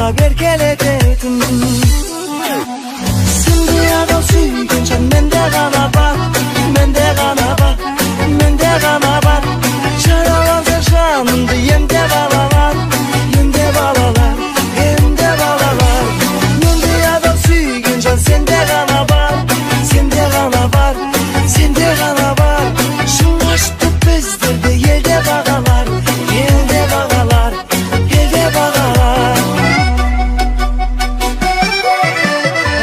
bana erkeledin. Sende adam suygunca mende gana var, mende gana var, mende gana var. Çaralansa şanımdı yemde balalar, yemde balalar, yemde balalar. Mende adam suygunca sende gana var, sende gana var, sende gana var. Şunlaştı bezdirdi yelde bagalar, yelde bagalar, yelde bagalar.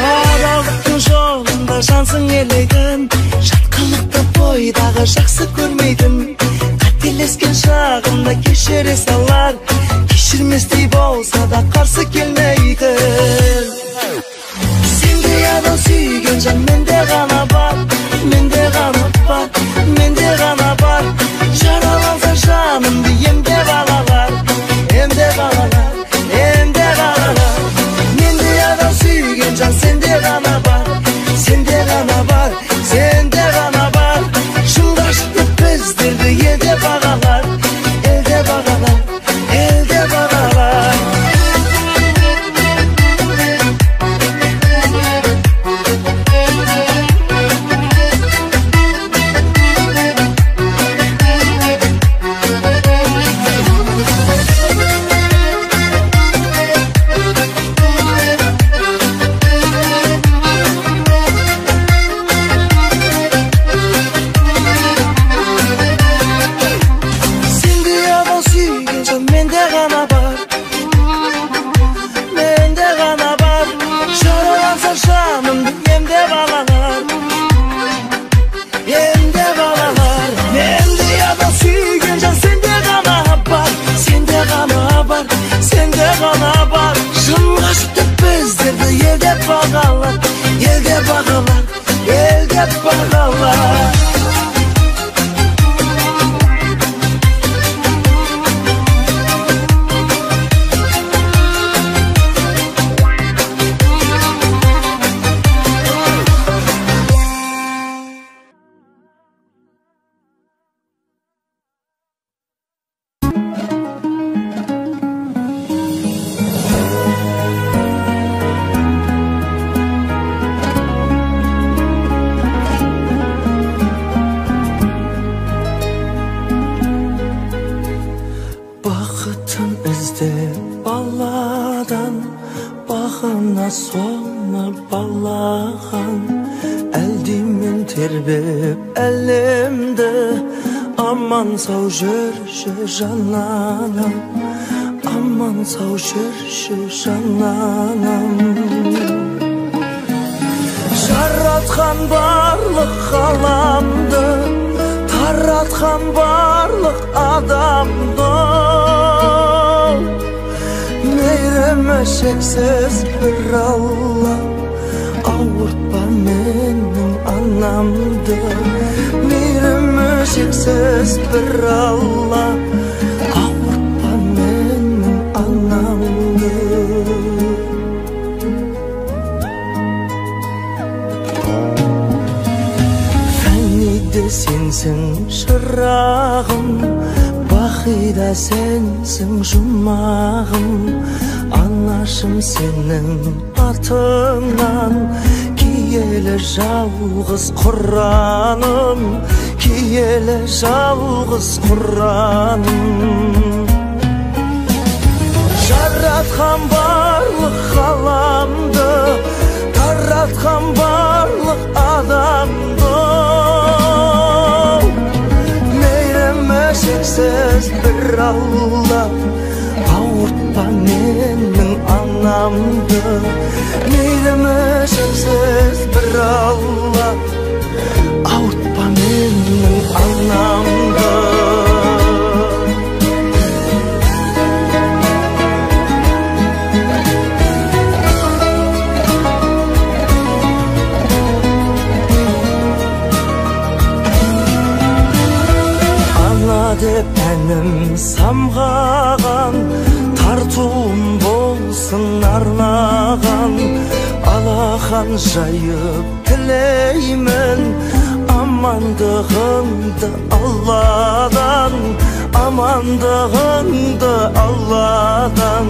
Aralıktın жолында жансың елеген, жатқанлықта бойдағы жақсы көрмейтін. Қателескен шағымда кешіре салар, кешірместей болса да қарсы келмейтін. Сендей адам сүйген жан менде ғана бар, менде ғана бар, менде ғана бар. Жараланса жанымды емде балалар, емде балалар, емде балалар. Мендей адам сүйген жан сенде ғана бар, сенде ғана бар, сенде ғана бар. Шыңдашты біздерді елде бағалар, елде бағалар, елде бағалар. Bağalar, yelde bağalar, yelde bağalar. Sonra bağlayan eldimin terbep elimde. Aman sağ жүрші жананам, aman sağ жүрші жананам. Жаратқан барлық ғаламды, таратқан барлық адамды. Meyreme şeksiz bir Allah, ağırtma benim anamdı. Meyreme şeksiz bir Allah, ağırtma benim anamdı. Fenide sensin şırağım, Bakıda sensin жұмағым. Anlaşım senin atından, kiyeli жалғыз Kur'an'ım, kiyeli жалғыз Kur'an'ım. Жаратқан барлық ғаламды, таратқан барлық адамды. Şeksiz bir Allah, ağırtma benim anamdı. Meyreme şeksiz bir Allah, ağırtma benim anamdı. Деп әнім самғаған, тартуым болсын арнаған. Алақан жайып тілеймін, амандығыңды Алладан, амандығыңды Алладан.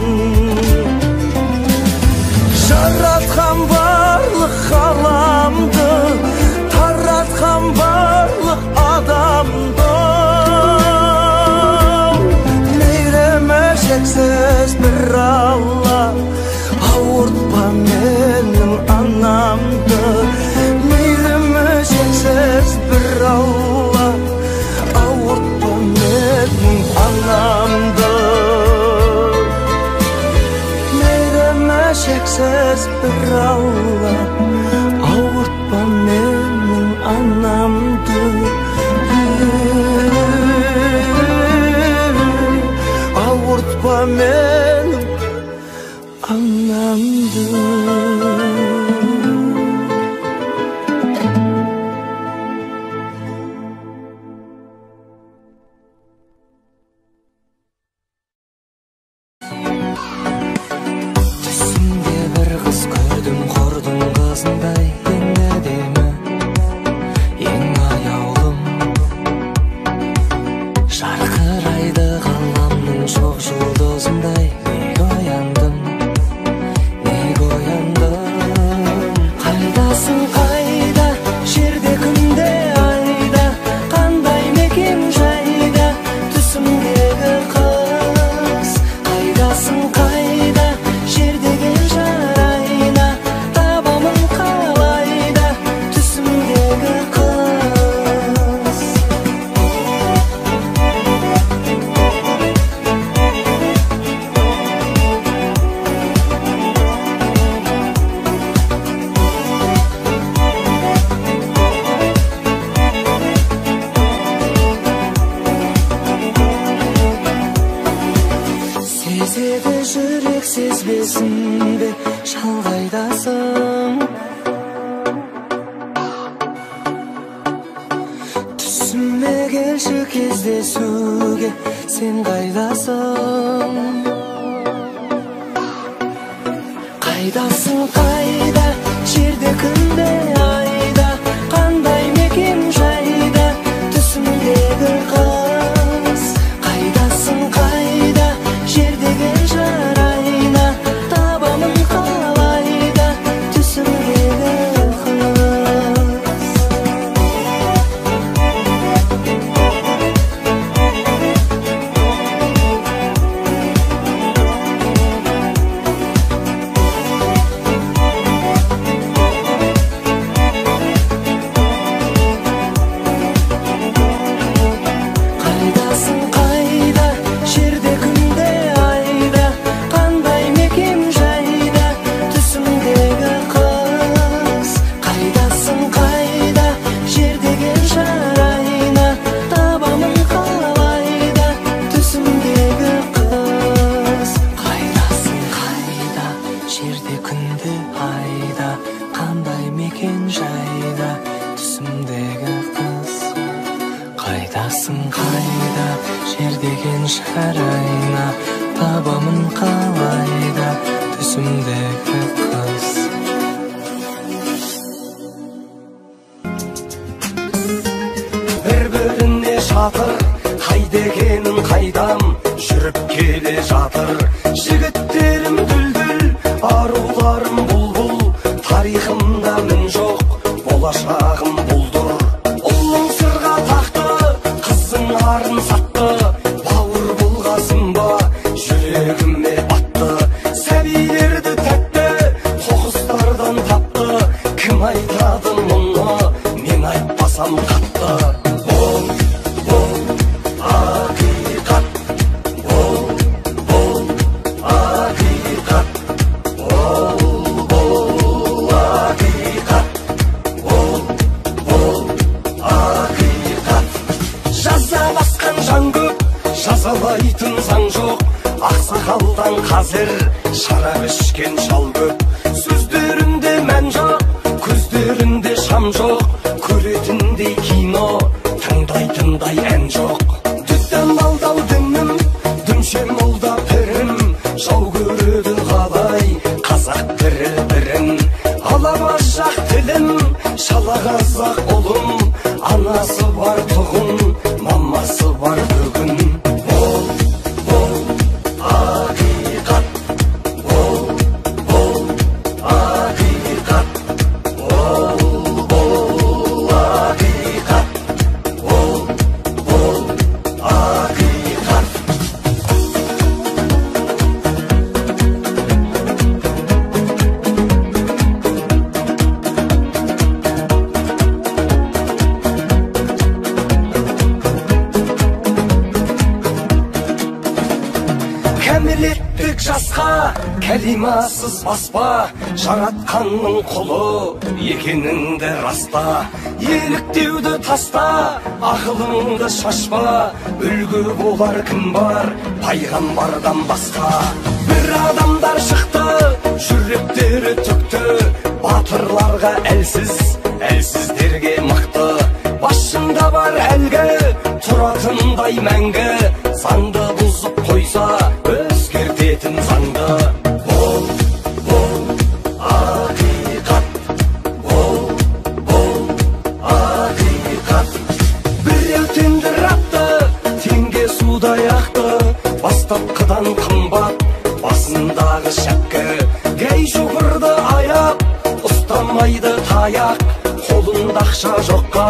şeksiz bir Alла, ağırtma menin anamdı, ağırtma menin anamdı. Кәлимасыз баспа, жаратқанның құлы екеніңді раста. Еліктеуді таста, ақылыңды шашпа, үлгі болар кім бар, пайғамбардан басқа. Бір адамдар шықты, жүректері түкті, батырларға әлсіз, әлсіздерге мықты. Басында бар әлгі, тұратындай мәңгі, заңды бұзып қойса, өзгертетін заңды. Бастапқыдан қымбат, басындағы шәпкі, гәй шоғырды аяп, ұстамайды таяқ, қолында ақша жоққа,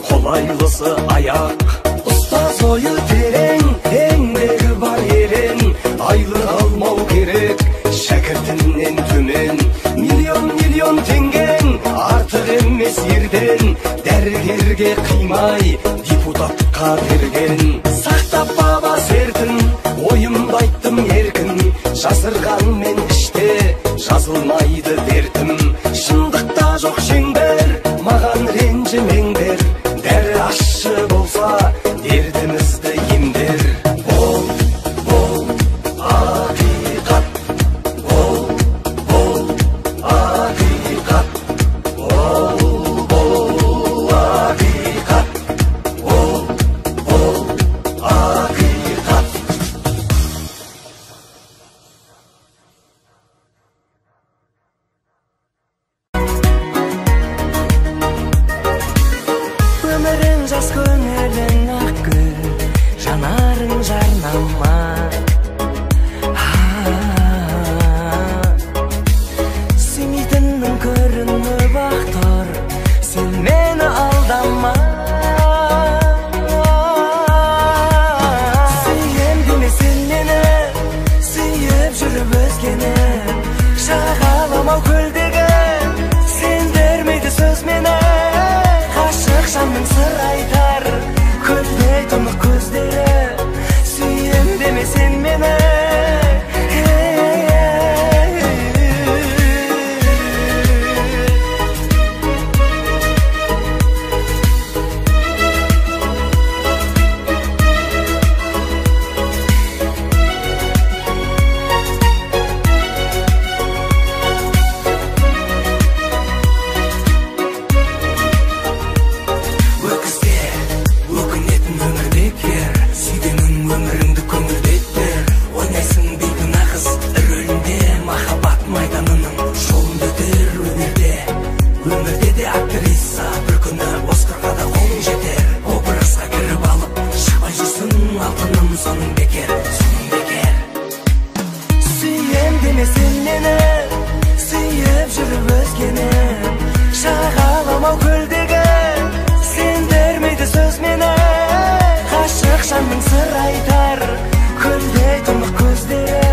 қолайлысы аяқ. Ұстаз ойы терең, еңбегі бар ерен, айлық алмау керек, шәкіртінен төмен. Миллион теңген, артық емес ерден, дәрігерге қимай, депутатқа берген. Сақтап баба сертін, ойымды айттым еркін, жасырғанмен іште жазылмайды дертім. Шындықта жоқ шеңбер, маған ренжімеңдер, дәрі ащы болса дертімізді емдер. Бол ақиқат, бол ақиқат, бол ақиқат, бол ақиқат. Өмірің жас, көңілің ақгүл, жанарың жарнама. Сүймейтіннің көрініп ақ тұр, сен мені алдама. Сүйем деме сен мені, сүйіп жүріп өзгені, жағаламау көлдегі, сен бермейді сөз мені. Ғашық жанның сыр айтар, көлдей тұнық көздері, сүйем деме сен мені. Сүйем деме сен мені, сүйіп жүріп өзгені, жағаламау көлдегі, сен бермейді сөз мені. Ғашық жанның сыр айтар, көлдей тұнық көздері,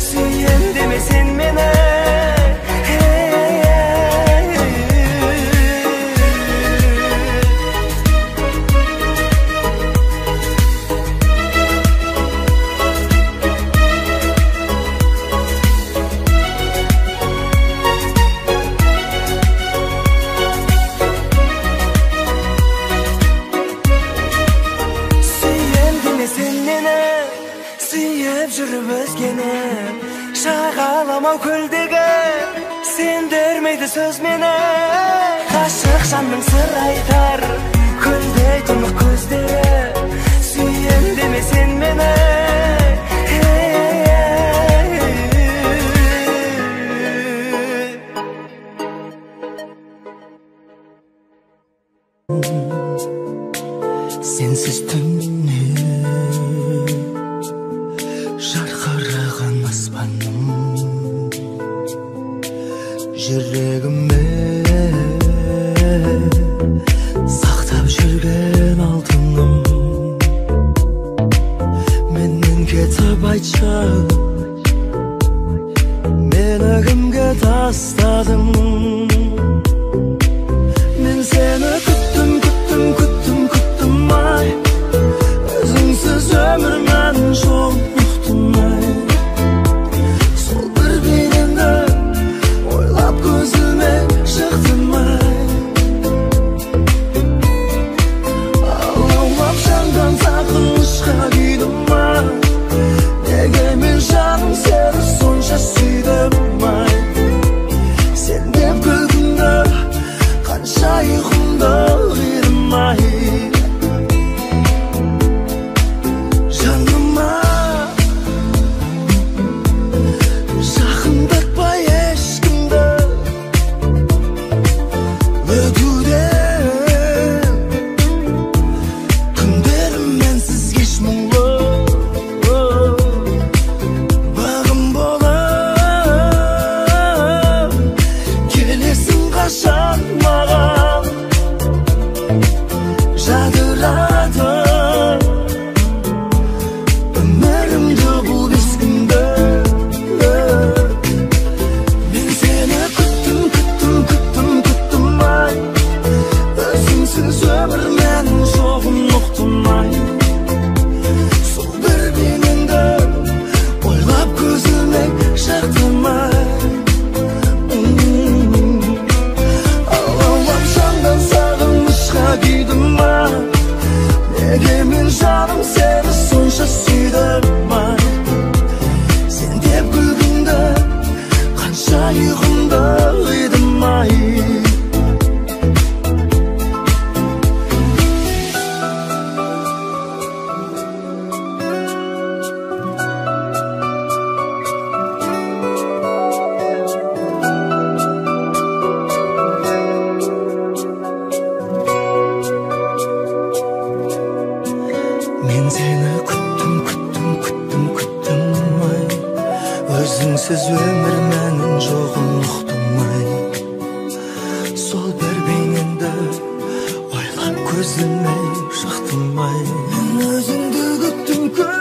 сүйем деме сен мені. Сүйіп жүріп өзгені, жағаламау көлдегі, сен бермейді сөз мені. Ғашық жанның сыр айтар, көлдей тұнық көздері, сүйем деме сен мені. Сенсіз түнне жарқыраған аспаным, жүрегіме сақтап жүрген алтыным. Менен кетіп айтшы, мені кімге тастадың? Мен сені күттім ай, өзіңсіз өмір мәнін жоқ ұқтым ай. Сол бір ұйқымда ұйыдым-ай. Мен сені күттім-ай, өзіңсіз өмір мәнін жоғын ұқтым-ай. Сол бір бейнеңді ойлап көзіме шықтым-ай. Мен өзіңді күттім-ай.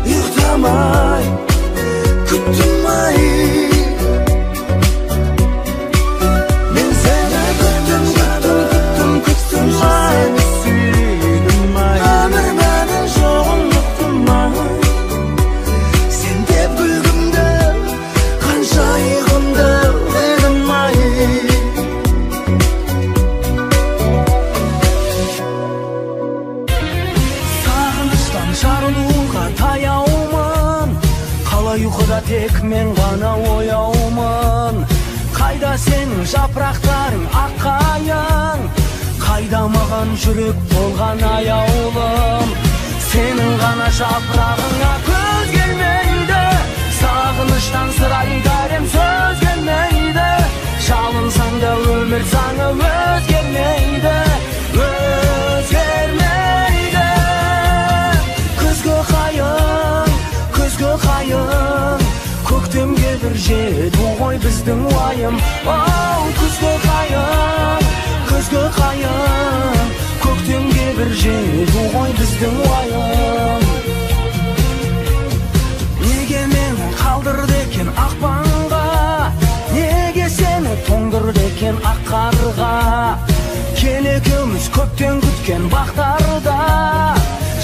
Ұйықтамай күттім-ай. Мен сені күттім-ай. Өмір мәнін жоғын ұқтым-ай. Сен деп күлгімді, қанша ұйқымды ұйыдым-ай. Сағыныштан жарылуға таяумын, қалай ұйқыда тек мен ғана ояумын. Қайда сенің жапырақтарың аққайың, қайда маған жүрек болған аяулым. Сенің ғана жапырағыңа көз келмейді, сағыныштан сыр айтарым сөз келмейді. Жалынсаң да өмір заңы өзгермейді, өзгермейді. Күзгі қайың, көктемге бір жету ғой біздің уайым. Оу, күзгі қайың, көктемге бір жету ғой біздің уайым. Неге мені қалдырды екен ақпанға, неге сені тоңдырды екен ақ қарға. Кел екеуміз көптен күткен бақтарда,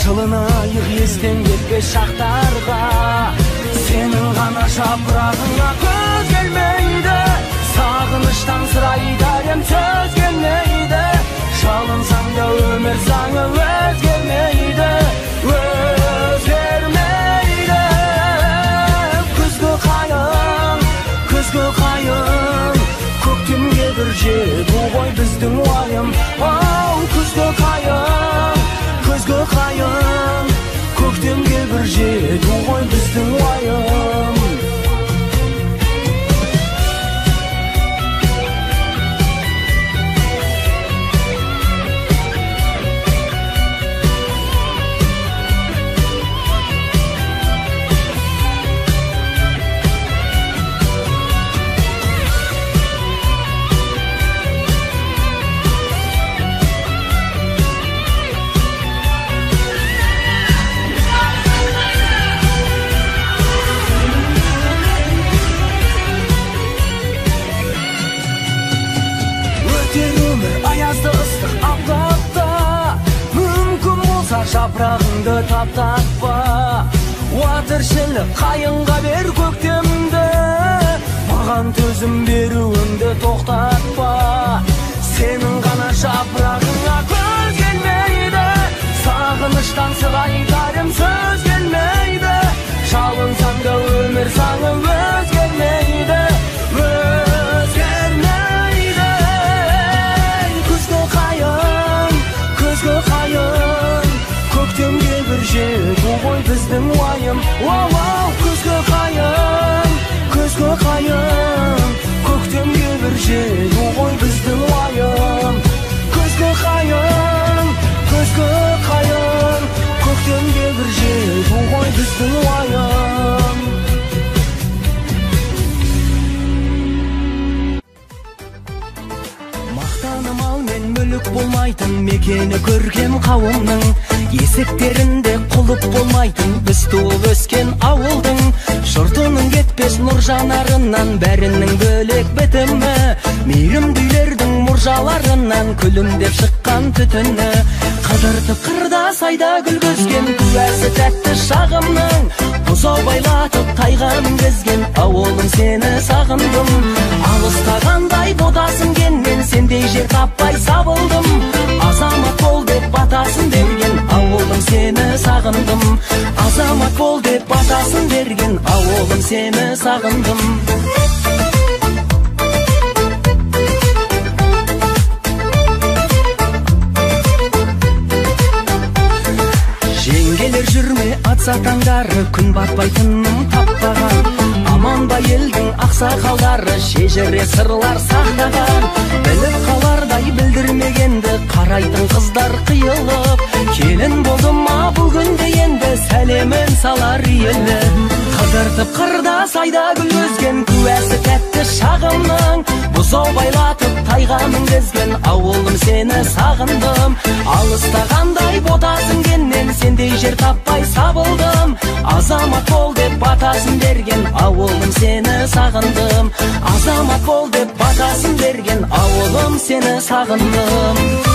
жылынайық естен кетпес шақтарға. Сенің ғана жапырағыңа көз келмейді, сағыныштан сыр айтарым сөз келмейді. Жалынсаң да өмір заңы өзгермейді, өзгермейді. Күзгі қайың, көктемге бір жету ғой біздің уайым. Оу, күзгі қайың, көктемге бір жету ғой біздің уайым. Жапырағыңды таптатпа, уатыршылық қайынға бер көктемді, маған төзім беруіңді тоқтатпа. Сенің ғана жапырағыңа көз келмейді, сағыныштан сыр айтарым сөз келмейді. Жалынсаң да өмір заңы өзгермейді, өзгермейді. Күзгі қайың, көктемге бір жету ғой біздің уайым. Оу, күзгі қайың, көктемге бір жету ғой біздің уайым. Күзгі қайың, көктемге бір жету ғой біздің уайым. Мақтаным ал мен мүлік болмайтын, мекені көркем қауымның, есіктерінде құлып болмайтын біз туып өскен ауылдың. Жұртының кетпес нұр жанарынан бәрінің бөлек бітімі, мейірімділердің мұржаларынан күлімдеп шыққан түтіні. Қыдыртып қырда сайда гүл көскен куәсі тәтті шағымның, бұзау байлатып тайған кезген ауылым сені сағындым. Алыстағандай бодасың кен мен сенде сендей жер таппай сабылдым. Азамат бол деп батасын берген ауылым, сені сағындым. Азамат бол деп батасын берген ауылым, сені сағындым. Жеңгелер жүрме атса таңдары, күн батпайтынын таппаған. Аман ба елдің ақсақалдары, шежіре сырлар сақтаған. Біліп қалардай білдірмегенді қарайтын қыздар қиылып. Келін болды ма бүгінде енді сәлемін салар елі. Қыдыртып қырда сайда гүл өзген, куәсі тәтті шағымның. Бұзау байлатып тайға мінгізген ауылым, сені сағындым. Алыстағандай ботасын кеннен, сендей жер таппай сабылдым. Азамат бол деп батасын берген ауылым, сені сағындым. Азамат бол деп батасын берген ауылым, сені сағындым.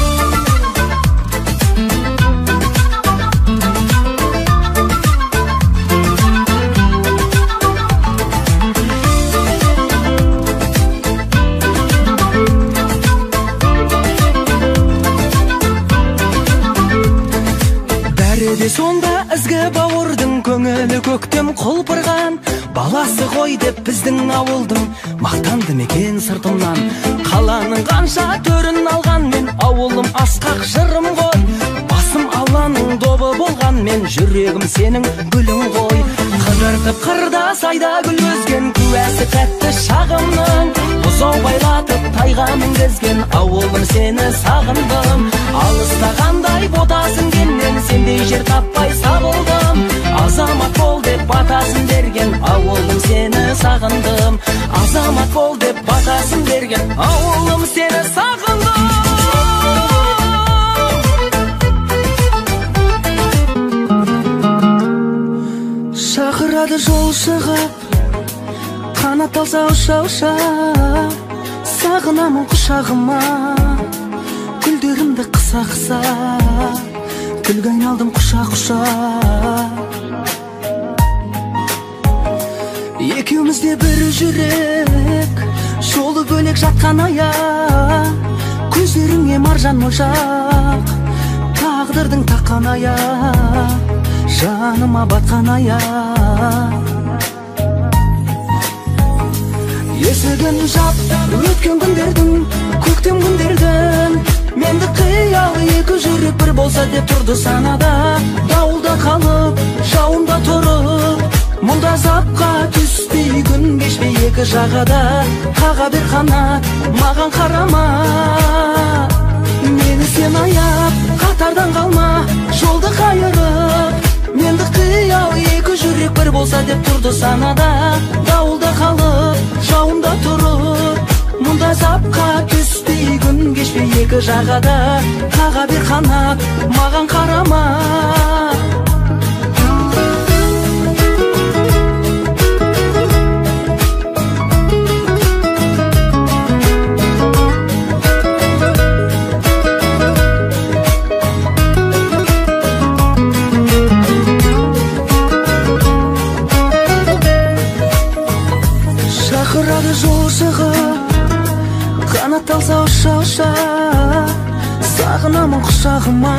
Сонда ізгі бауырдың көңілі көктем құлпырған. Баласы ғой деп біздің ауылдың мақтанды мекен сыртымнан. Қаланың қанша төрін алған мен, ауылым асқақ жырым ғой. Басым Алланың добы болған мен, жүрегім сенің гүлің ғой. Қыдыртып қырда сайда гүл өзген, куәсі тәтті шағымның. Бұзау байлатып тайға мінгізген ауылым, сені сағындым. Алыстағандай ботасын кеннен, сендей жер таппай сабылдым. Азамат бол деп батасын берген ауылым, сені сағындым. Азамат бол деп батасын берген ауылым, сені сағындым. Шақырады жол шығып, қанат алса ұша-ұша. Сағынамын құшағыма, гүлдерімді қыса-қыса. Гүлге айналдым құша-құша. Екеумізде бір жүрек, жолы бөлек жатқан аяқ. Көздеріңе маржан моншақ, тағдырдың таққан аяқ. Жаныма батқан аяқ. Есігін жап, өткен күндердің, көктем күндердің. Менді қиялы екі жүрек бір болса деп тұрды санада. Дауылда қалып, жауында тұрып, мұнда запқа түспей күн кешпей екі жағада. Қаға бер қанат, маған қарама. Мені сен аяп, қатардан қалма, жолды қайырып. Менді қиялы екі жүрек бір болса деп тұрды санада. Дауылда қалып, жауында тұрып, мұнда запқа түспей күн кешпей екі жағада. Қаға бер қанат, маған қарама. Шақырады жол шығып, қанат алса ұша-ұша. Сағынамын құшағыма,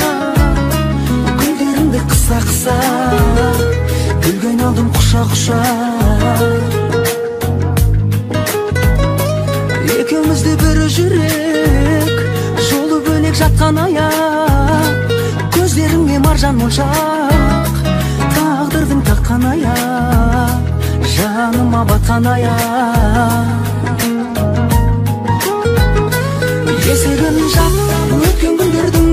гүлдерімді қыса-қыса. Гүлге айналдым құша-құша. Екеумізде бір жүрек, жолы бөлек жатқан аяқ. Көздеріңе маржан моншақ, тағдырдың таққан аяқ. Жаныма батқан аяқ. Есігін жап, өткен күндердің,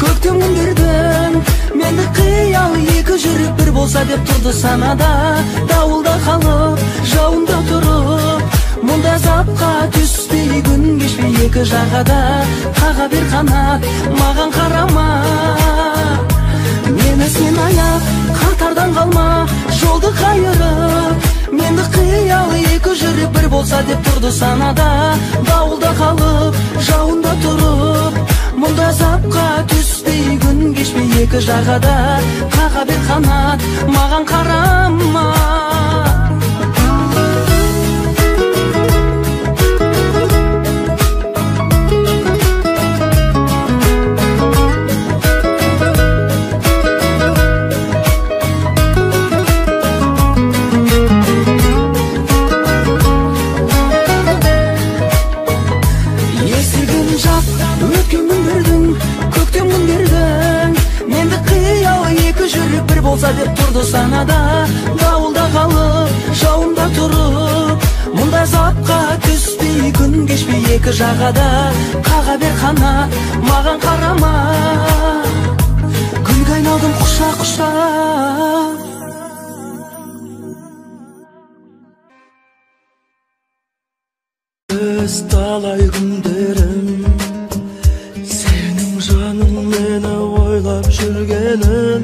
көктем күндердің. Менді қиялы екі жүрек бір болса деп тұрды санада. Дауылда қалып, жауында тұрып, мұнда запқа түспей күн кешпей екі жағада. Қаға бер қанат, маған қарама. Мені сен аяп, қатардан қалма, жолды қайырып. Менді қиялы екі жүрек бір болса деп тұрды санада. Дауылда қалып, жауында тұрып, мұнда запқа түспей күн кешпей екі жағада. Қаға бер қанат, маған қарама. сен жат өткен күндердің көктем күндердің менді қиялы екі жүрек бір болса деп тұрды санада дауылда қалып жауында тұрып мұндай запқа түспей күн кешпей екі жағада қаға бер қанат маған қарама күнге айналдым құшақ құшақ өз талай күндерім сенің жаның мені ойлап жүргенін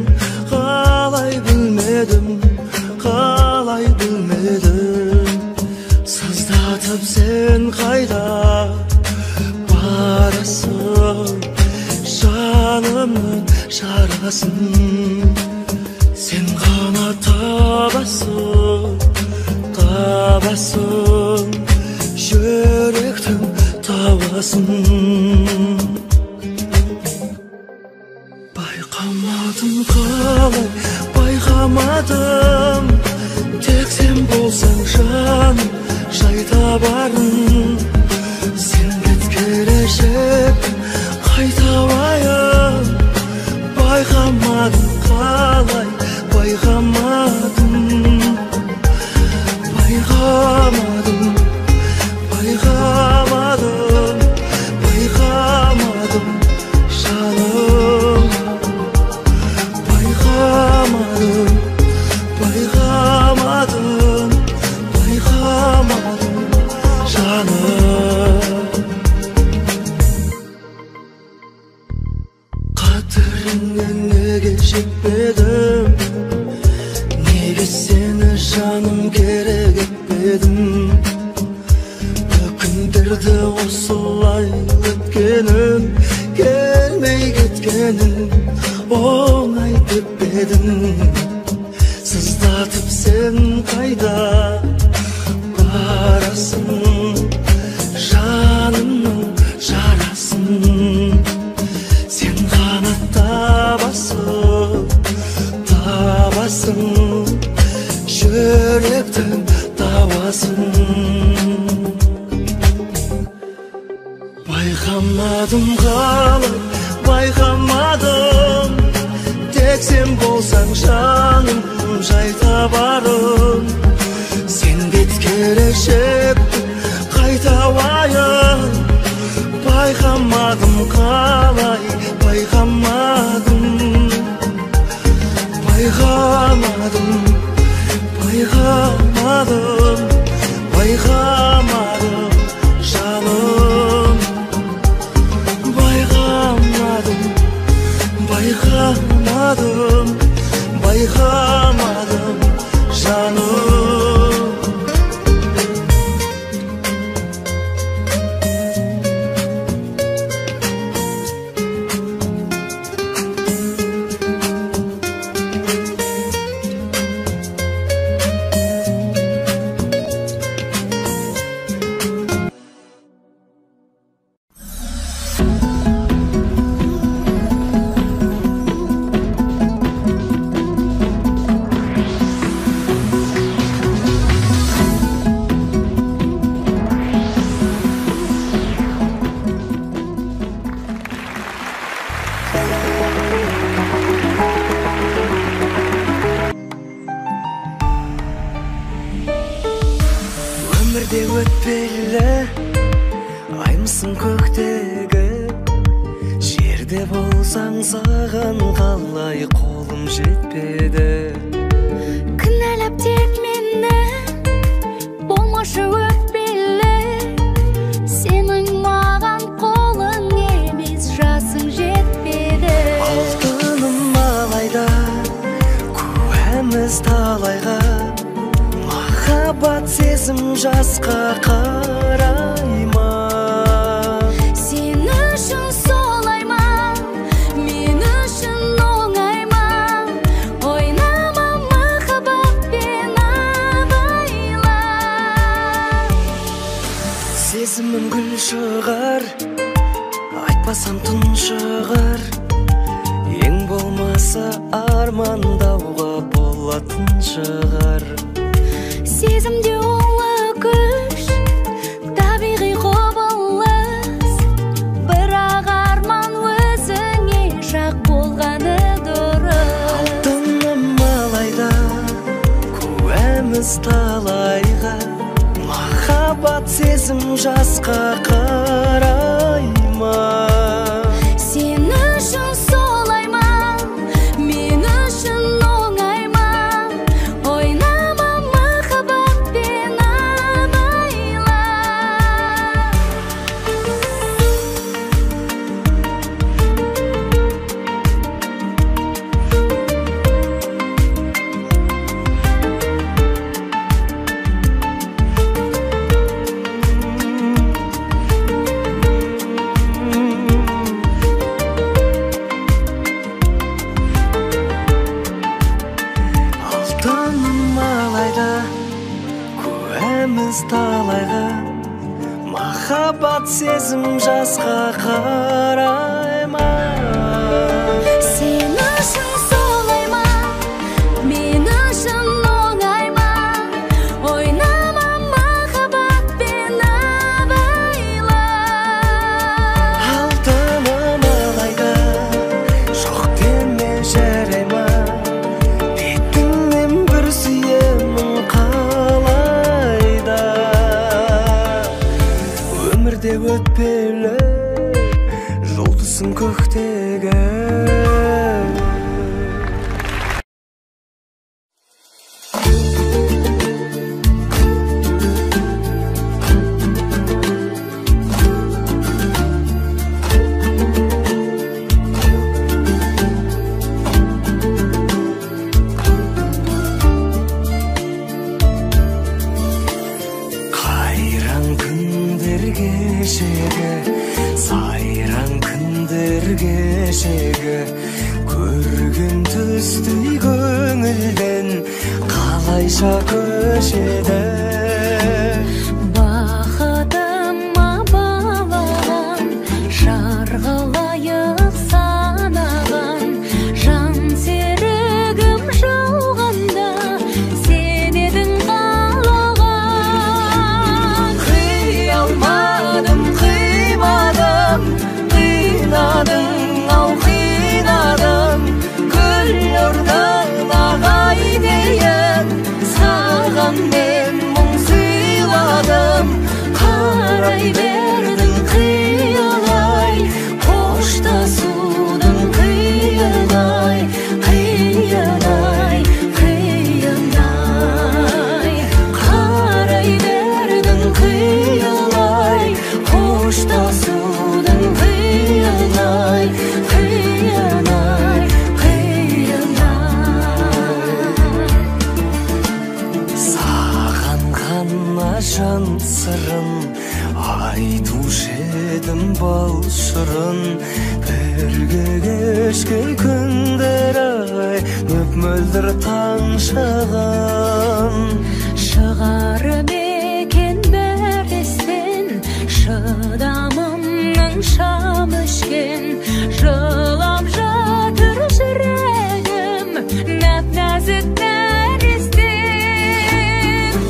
қалай білмедім сыздатып сен қайда барасың жанымның жарасын сен ғана табасың жүректің табасын байқамадым қалай байқамадым тек сен болсаң жаным жай табарым сен кеткелешек қайта уайым байқамадым қалай байқамадым жаным байқамадым жаным қадіріңе неге жетпедім неге сені жаным керек етпедім күндерді осылай өткенім келмей кеткенін оңай деп едің сыздатып сен қайда барасың жанымның жарасын сен ғана табасың жүректің табасын байқамадым қалай байқамадым тек сен болсаң жаным жай табарым сен кеткелешек қайта уайым байқамадым қалай байқамадым жаным байқамадым жаным өмірде өтпелі аймысың көктегі жерде болсаң саған қалай қолым жетпеді кінәлап тек мені болмашы өтпелі сенің маған қолың емес жасың жетпеді алтыным алайда куәміз талайға махаббат сезім жасқа қарай ма сен үшін солай ма мен үшін оңай ма ойнама махаббатпен абайла сезімім гүл шығар айтпасам түн шығар ең болмаса армандауға болатын шығар сезімде ұлы күш табиғи құбылыс сезім жасқа қарай ма? Сен үшін солай ма? Мен үшін оңай ма? Ойнама махаббатпен абайла. Алтыным алайда куәміз талайға, махаббат сезім жасқа қарай ма? Сен үшін солай ма? Мен үшін оңай ма? Ойнама махаббатпен абайла. Алтыным алайда жоқ деме жарай ма? Бетіңнен бір сүйемін қалайда. Өмірде өтпелі жұлдызым көктегі. Қайран күндер кешегі, сайран күндер кешегі, көрген түстей көңілден қалайша көшеді. Бақытыма балаған, жарғалайық санаған, жан серігім жауғанда сен едің қалаған. Қия алмадым, қимадым, қинадың, ау қинадың, гүл орнын ағай дейін, саған мен мұң сыйладым. Қарай бердің қиялай, қоштасудың қиынай, қиынай, қиынай. Қарай бердің қиялай, қоштасудың қиынай, қиынай, қиынай. Саған ғана жан сырын айтушы едім бал шырын. Бірге кешкен күндер ай, мөп-мөлдір таң шығын. Шығарып екен бір естен, шыдамымның шам өшкен. Жылап жатыр жүрегім, нәп-нәзік нәрестен.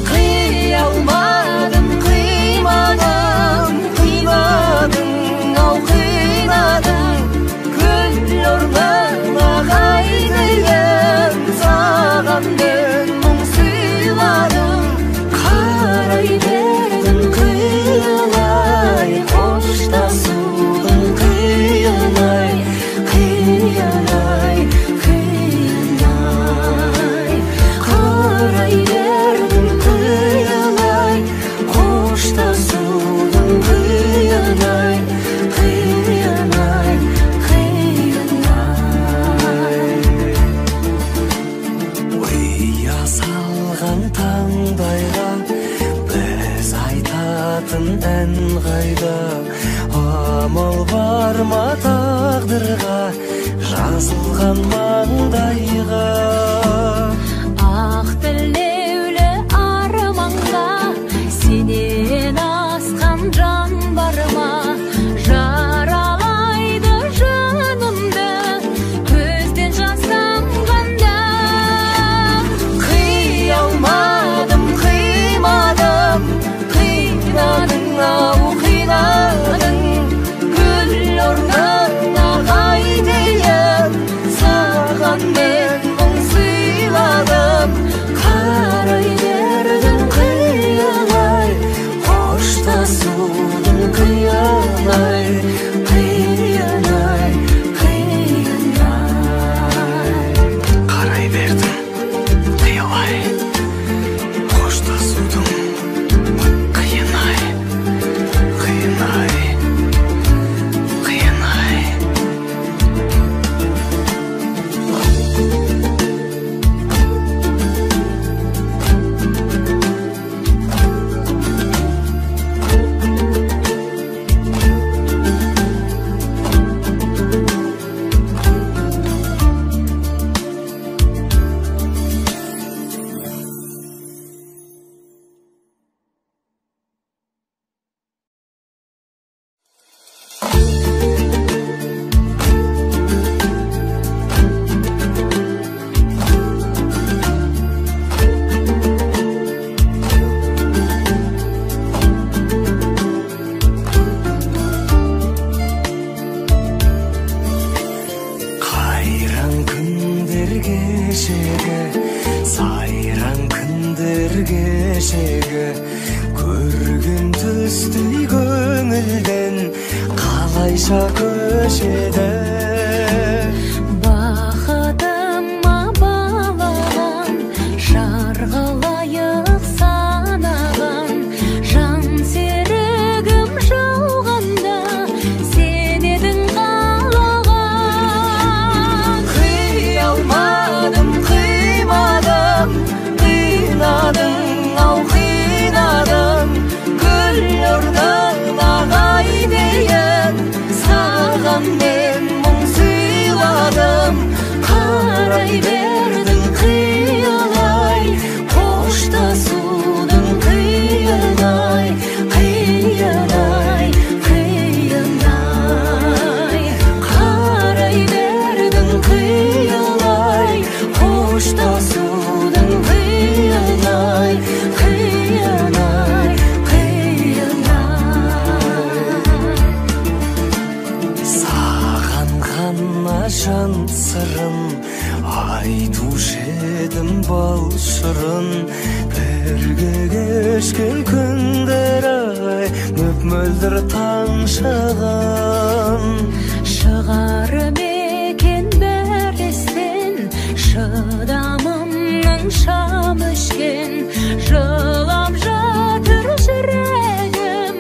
Қия алмадым, қимадым, қинадың, ау қинадың, гүл орнын ағай дейін, саған мен мұң сыйладым. Қарай бердің қиялай, қоштасудың қиынай, қиынай, қиынай. Қарай бердің қиялай, қоштасудың қиынай, қиынай, қиынай. Ұя салған таңдайға біз айтатын ән қайда? Амал бар ма тағдырға жазылған маңдайға? Ақ тілеулі арманға сенен асқан жан бар ма? Жаралайды жанымды көзден жас тамғанда. Қия алмадым, қимадым, қинадың, ау қинадың, гүл орнын ағай дейін, саған мен мұң сыйладым. кешегі, сайран күндер кешегі, көрген түстей көңілден қалайша көшеді. Бақытыма балаған, жарғалайық санаған, жан серігім жауғанда сен едің қалаған. Қия алмадым, қимадым, қинадың, ау қинадың, гүл орнын ағай дейін, саған мен мұң сыйладым. Қарай бердің қиялай, қоштасудың қиынай, қиынай, қиынай. Қарай бердің қиялай, қоштасудың қиынай, қиынай, қиынай. Саған ғана жан сырын айтушы едім бал шырын. Бірге кешкен күндер ай, мөп-мөлдір таң шығын. Шығар мекен бәр естен, шыдамымның шам өшкен. Жылап жатыр жүрегім,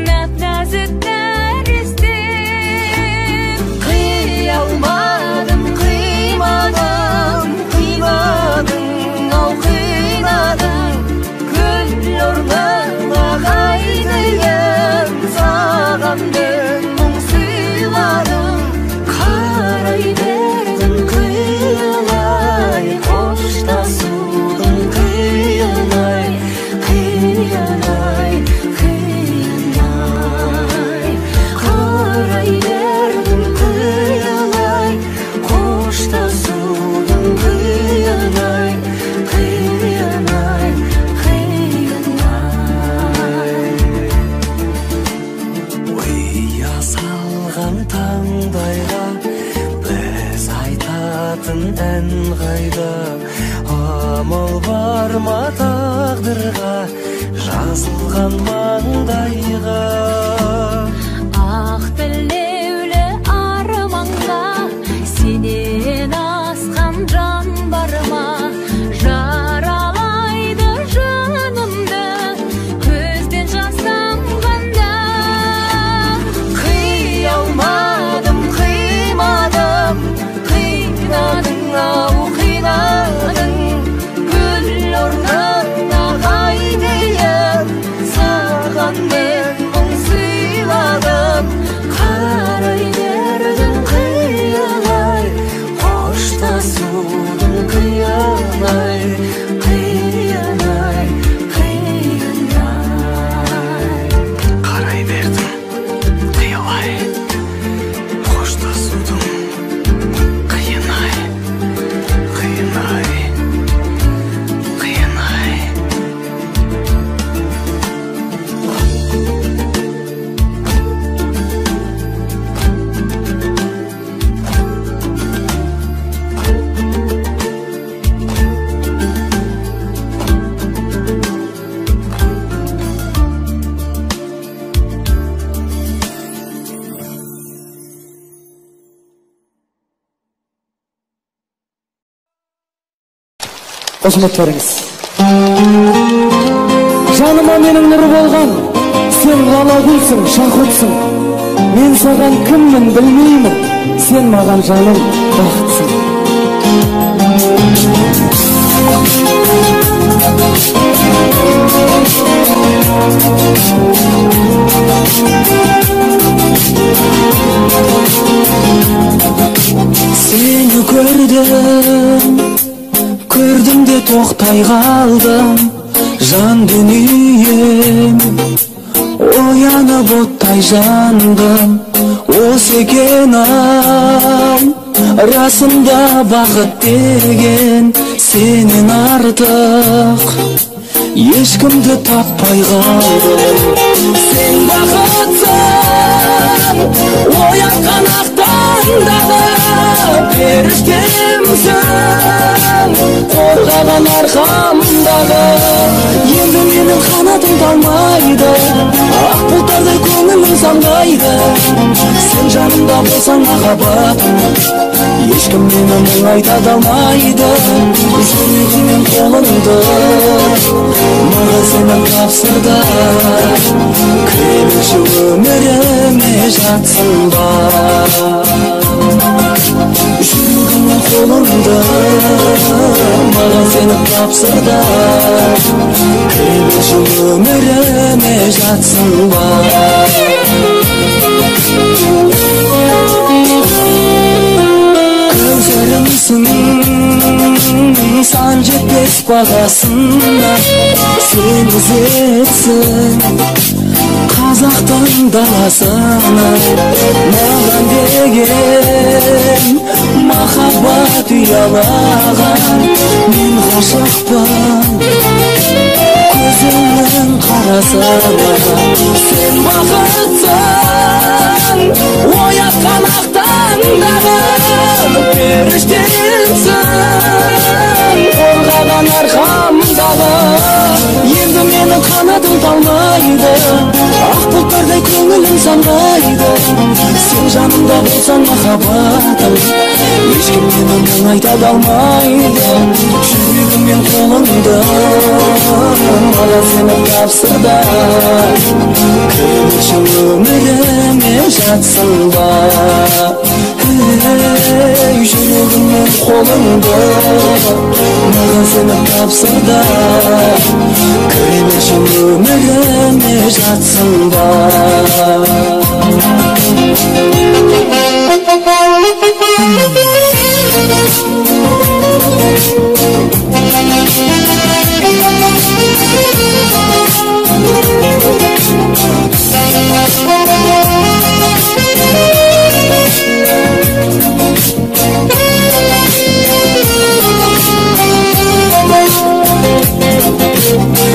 нәп-нәзік нәрестен. Қия алмадым, қимадым, қинадың, ау қинадың, гүл орнын ағай дейін, саған мен мұң сыйладым. Қарай бердің қиялай, қоштасудың қиынай, қиынай, қиынай. Қарай бердің қиялай, қоштасудың қиынай, қиынай, қиынай. Ойя салған таңдайға біз айтатын ән қайда? Амал бар ма тағдырға жазылған маңдайға? Ақ тілеулі арманға сенен асқан жан бар ма? Жаралайды жанымды көзден жас тамғанда. Қия алмадым, қимадым, қинадың, ау қинадың, гүл орнын ағай дейін, саған мен мұң сыйладым. Қарай бердің қиялай, қоштасудың қиынай, қиынай, қиынай. Қарай бердің қиялай, қоштасудың қиынай, қиынай, қиынай. Қошеметттеріңіз. Жаныма менің нұры болған, сен ғала гүлсің, шахутсың. Мен саған кіммін білмеймін, сен маған жаным бақытсың. Сені көрдім де тоқтай қалдым. Жан дүнием оянып оттай жандым. Осы екен-ау расында бақыт деген, сенен артық ешкімді таппай қалдым. Сен бақытсың, оятқан ақ таңдағы періштемсің, Қорғаған арқамдағы енді менің қанатым талмайды, ақ бұлттардай көңілім самғайды. Сен жанымда болсаң махаббатым, ешкім мені мұңайта алмайды. Жүрегім мен қолымды маған сені тапсырды, кіре берші өміріме жатсың ба. Жүрегім мен қолымды маған сені тапсырды, кіре берші өміріме жатсың ба. Көздерімсің сан жетпес бағасында, сен ізетсің қазақтың даласына. Маған деген махаббат ұялаған, мен ғашықпын көзіңнің қарасына. Сен бақытсың оятқан ақ таңдағы періштемсің, қорғаған арқамдағы енді менің қанатым талмайды, ақ бұлттардай көңілім самғайды. Сен жанымда болсаң махаббатым, ешкім мені мұңайта алмайды. Жүрегім мен қолымды маған сені тапсырды, кіре берші өміріме жатсың ба. Жүрегім мен қолымды маған сені тапсырды, кіре берші өміріме жатсың ба.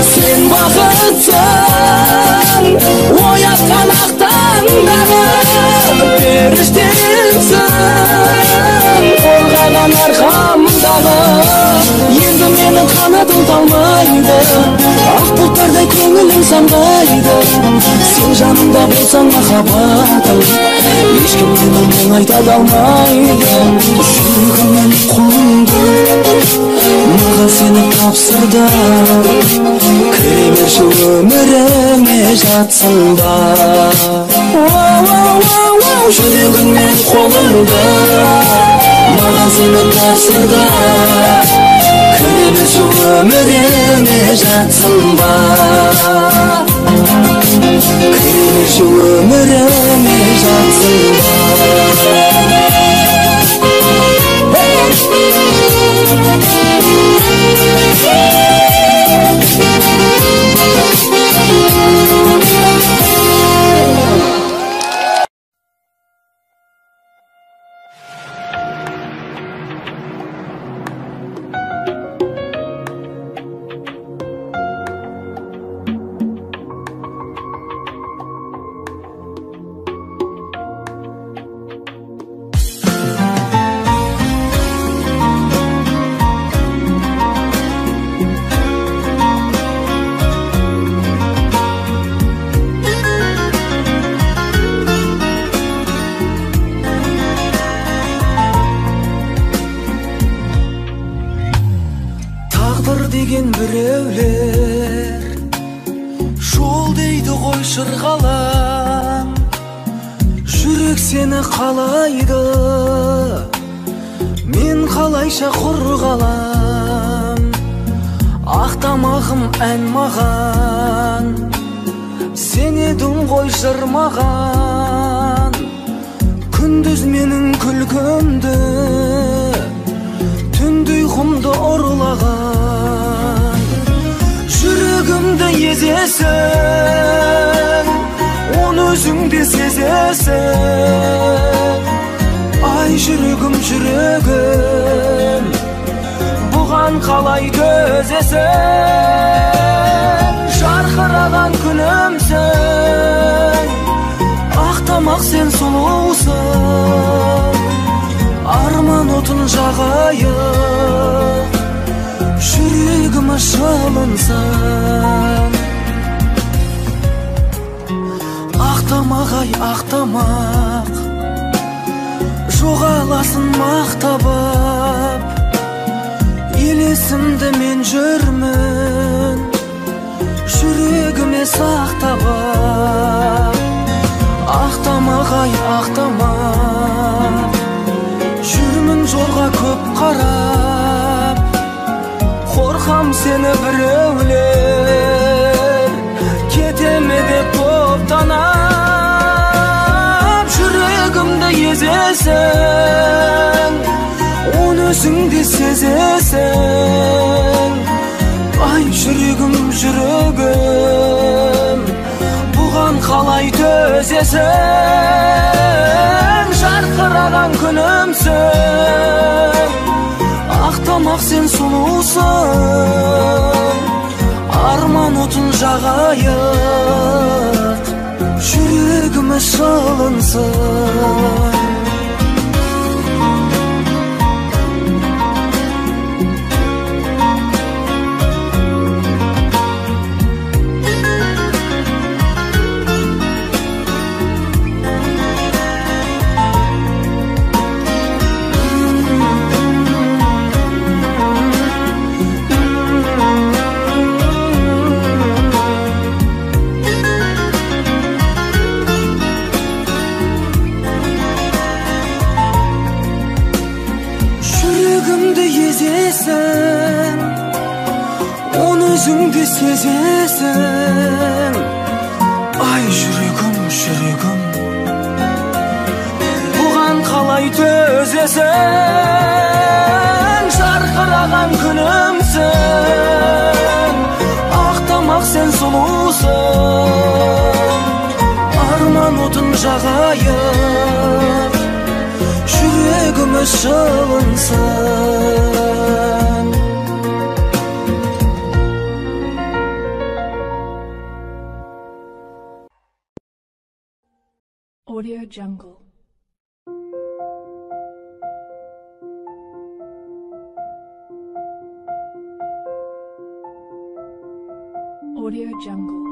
Сен бақытсың оятқан ақ таңдағы періштемсің, қорғаған арқамдағы енді менің қанатым талмайды, ақ бұлттардай көңілім самғайды. Сен жанымда болсаң махаббатым, ешкім мені мұңайта алмайды. Жүрегім мен қолымды маған сені тапсырды, кіре берші өміріме жатсың ба. Жүрегім мен қолымды маған сені тапсырды, кіре берші өміріме жатсың ба. Кіре берші өміріме жатсың ба. Деген біреулер жол дейді ғой шырғалам, жүрек сені қалайды, мен қалайша құр қалам. Ақ тамағым ән маған, сен едің ғой жыр маған. Күндіз менің күлкімді, түнде ұйқымды ұрлаған. Жүрегімді езесің, оны өзіңде сезесің. Ай жүрегім, жүрегім, бұған қалай төзесің. Жарқыраған күнімсің, ақ тамақ сен сұлусың. Арман отын жағайық, мақтамақ, жоғаласын мақтабап, елесімді мен жүрмін, жүрегіме сақтабап. Ақтамақ ай ақтамақ, жүрмін жолға көп қарап, қорқам сені біреулер кетеме деп топтанап. Жүрегімді езесің, оны өзіңде сезесің. Ай жүрегім, жүрегім, бұған қалай төзесің? Жарқыраған күнімсің, ақтамақ сен сұлусың. Арман отын жағайық, жүрегіміз шылынсын. Оны өзіңде сезесің. Ай жүрегім, жүрегім, бұған қалай төзесің? Жарқыраған күнімсің, ақтамақ сен сұлусың. Арман отын жағайық, жүрегіміз шылынсын. Audio Jungle. Audio Jungle.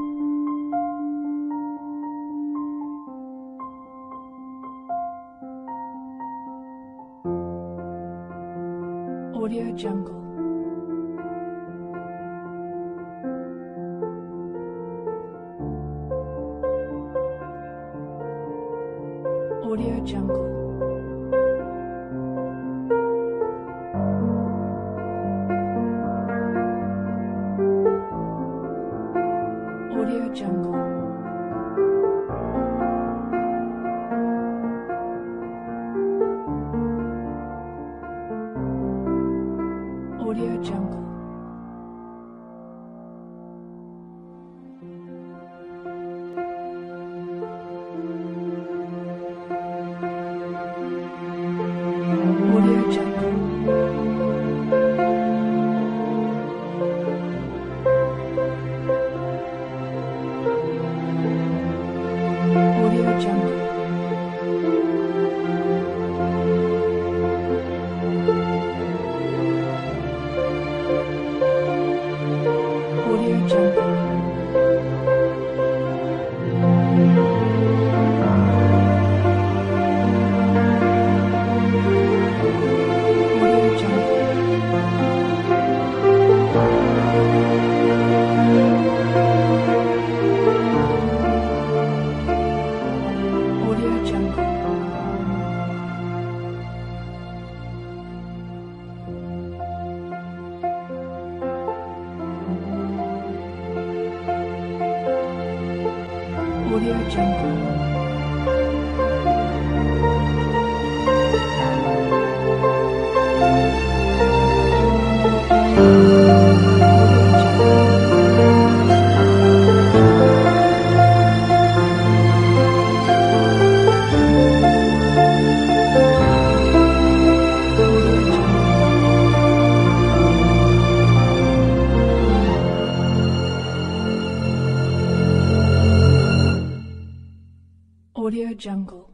Audio Jungle. Audio Jungle. Audio Jungle. Audio Jungle. Audio Jungle. Audio Jungle. Audio Jungle. Audio Jungle. Audio Jungle. Audio Jungle.